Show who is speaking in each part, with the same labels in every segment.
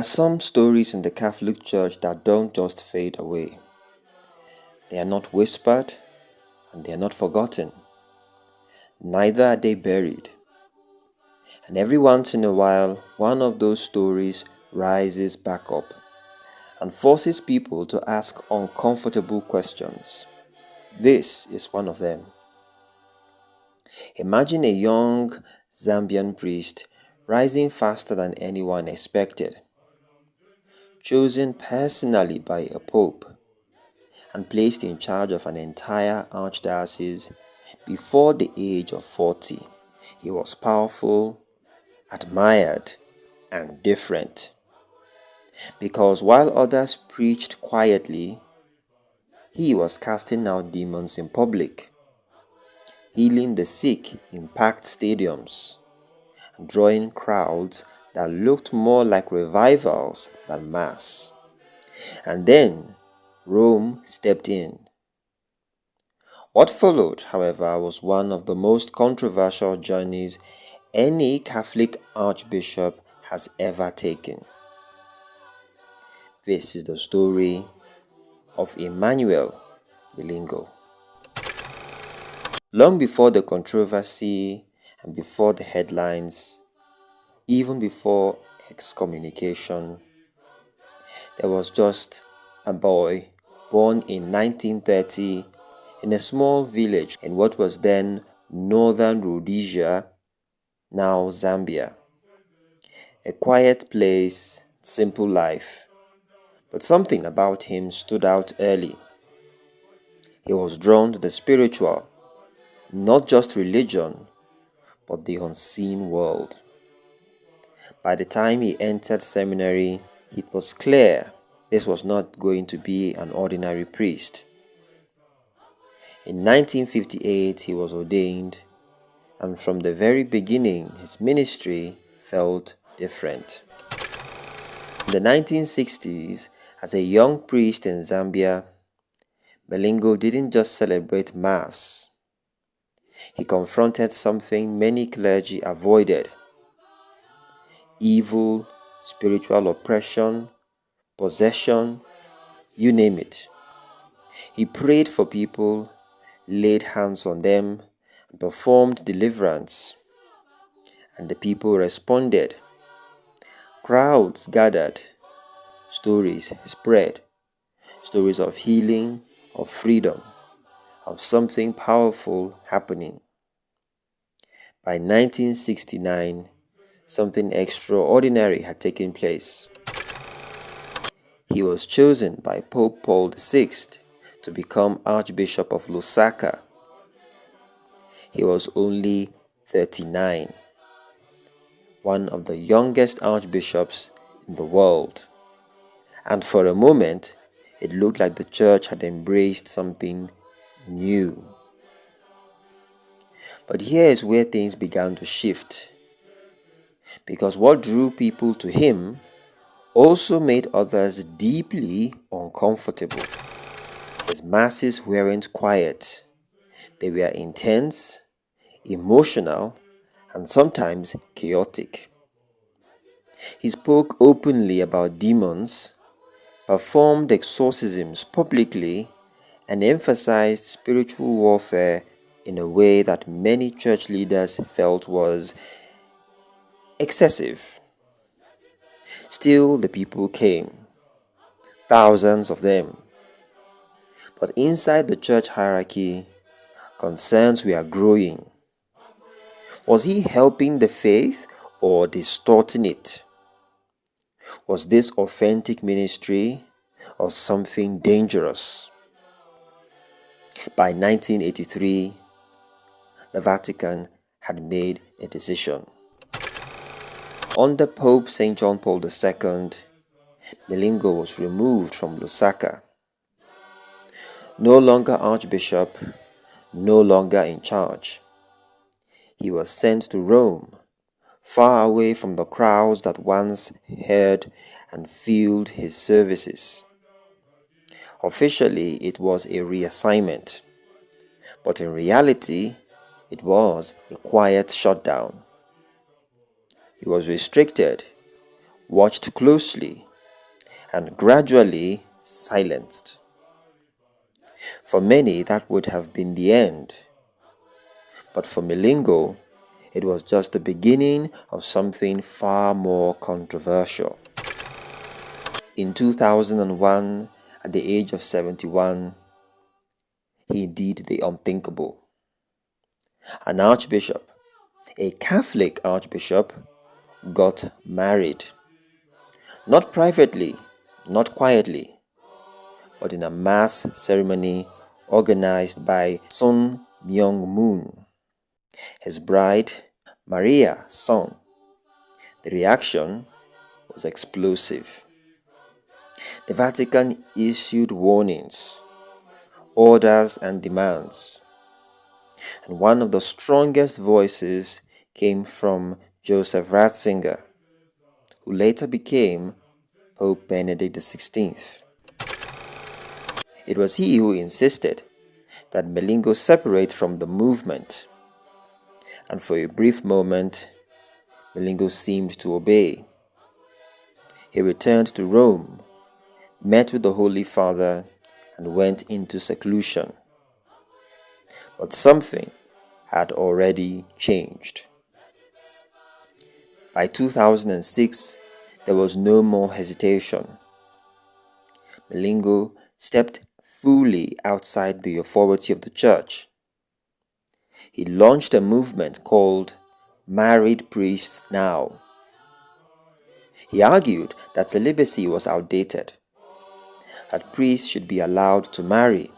Speaker 1: There are some stories in the Catholic Church that don't just fade away. They are not whispered and they are not forgotten. Neither are they buried. And every once in a while, one of those stories rises back up and forces people to ask uncomfortable questions. This is one of them. Imagine a young Zambian priest rising faster than anyone expected, chosen personally by a pope, and placed in charge of an entire archdiocese before the age of 40. He was powerful, admired, and different. Because while others preached quietly, he was casting out demons in public, healing the sick in packed stadiums, and drawing crowds that looked more like revivals than mass. And then Rome stepped in. What followed, however, was one of the most controversial journeys any Catholic archbishop has ever taken. This is the story of Emmanuel Milingo. Long before the controversy and before the headlines, even before excommunication, there was just a boy born in 1930 in a small village in what was then northern Rhodesia, now Zambia. A quiet place, simple life, but something about him stood out early. He was drawn to the spiritual, not just religion, but the unseen world. By the time he entered seminary, it was clear this was not going to be an ordinary priest. In 1958, he was ordained, and from the very beginning, his ministry felt different. In the 1960s, as a young priest in Zambia, Milingo didn't just celebrate Mass. He confronted something many clergy avoided: evil, spiritual oppression, possession, you name it. He prayed for people, laid hands on them, and performed deliverance. And the people responded. Crowds gathered. Stories spread. Stories of healing, of freedom, of something powerful happening. By 1969, something extraordinary had taken place. He was chosen by Pope Paul VI to become Archbishop of Lusaka. He was only 39, one of the youngest archbishops in the world. And for a moment, it looked like the church had embraced something new. But here is where things began to shift, because what drew people to him also made others deeply uncomfortable. His masses weren't quiet. They were intense, emotional, and sometimes chaotic. He spoke openly about demons, performed exorcisms publicly, and emphasized spiritual warfare in a way that many church leaders felt was excessive. Still, the people came, thousands of them. But inside the church hierarchy, concerns were growing. Was he helping the faith or distorting it? Was this authentic ministry or something dangerous? By 1983, the Vatican had made a decision. Under Pope St. John Paul II, Milingo was removed from Lusaka. No longer Archbishop, no longer in charge. He was sent to Rome, far away from the crowds that once heard and filled his services. Officially, it was a reassignment, but in reality, it was a quiet shutdown. He was restricted, watched closely, and gradually silenced. For many, that would have been the end. But for Milingo, it was just the beginning of something far more controversial. In 2001, at the age of 71, he did the unthinkable. An archbishop, a Catholic archbishop, got married. Not privately, not quietly, but in a mass ceremony organized by Sun Myung Moon. His bride, Maria, sung. The reaction was explosive. The Vatican issued warnings, orders, and demands. And one of the strongest voices came from Joseph Ratzinger, who later became Pope Benedict XVI. It was he who insisted that Milingo separate from the movement, and for a brief moment, Milingo seemed to obey. He returned to Rome, met with the Holy Father, and went into seclusion. But something had already changed. By 2006, there was no more hesitation. Milingo stepped fully outside the authority of the Church. He launched a movement called Married Priests Now. He argued that celibacy was outdated, that priests should be allowed to marry,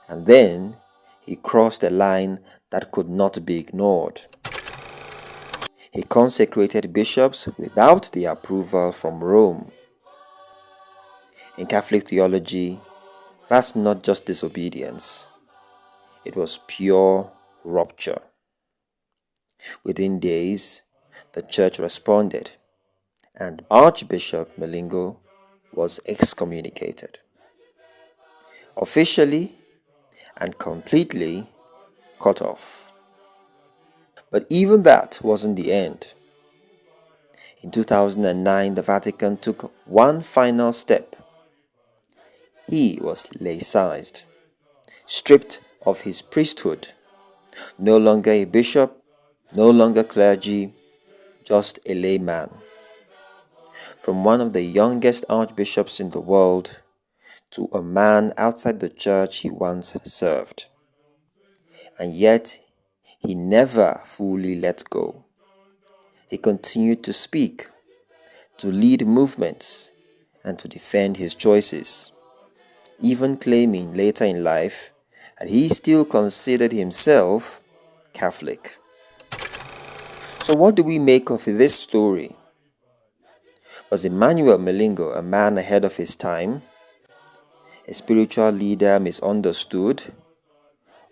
Speaker 1: and then he crossed a line that could not be ignored. He consecrated bishops without the approval from Rome. In Catholic theology, that's not just disobedience, it was pure rupture. Within days, the Church responded, and Archbishop Milingo was excommunicated. Officially and completely cut off. But even that wasn't the end. In 2009, the Vatican took one final step. He was laicized, stripped of his priesthood, no longer a bishop, no longer clergy, just a layman. From one of the youngest archbishops in the world to a man outside the church he once served. And yet, he never fully let go. He continued to speak, to lead movements, and to defend his choices, even claiming later in life that he still considered himself Catholic. So what do we make of this story? Was Emmanuel Milingo a man ahead of his time, a spiritual leader misunderstood,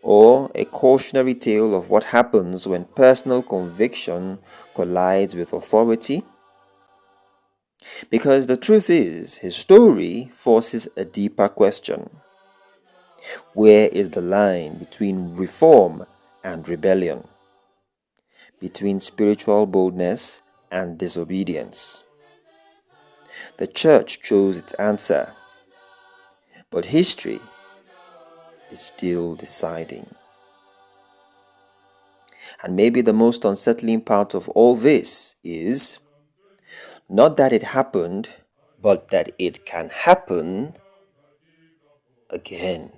Speaker 1: or a cautionary tale of what happens when personal conviction collides with authority? Because the truth is, his story forces a deeper question. Where is the line between reform and rebellion? Between spiritual boldness and disobedience? The Church chose its answer, but history is still deciding. And maybe the most unsettling part of all this is not that it happened, but that it can happen again.